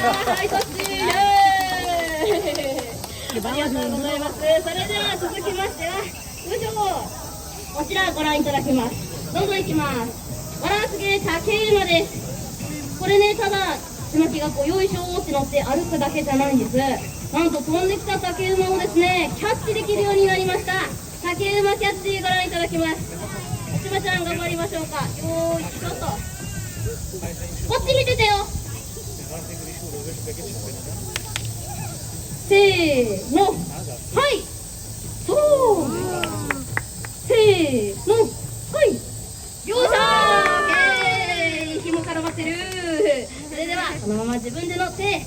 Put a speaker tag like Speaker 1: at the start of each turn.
Speaker 1: はい、そっち。イエーイ。ありがとうございます。それでは続きましては、よいしょ。こちらご覧いただきます。どんどんいきます。バランスゲー竹馬です。これね、ただちまきがこうよいしょーって乗って歩くだけじゃないんです。なんと飛んできた竹馬をですね、キャッチできるようになりました。竹馬キャッチご覧いただきます。ちまちゃん頑張りましょうか。よーい、ちょっとこっち見ててよ。せーの、はい、そう、せーの、はい、よっしゃー、イエーイ、紐絡まってる。それではこのまま自分で乗って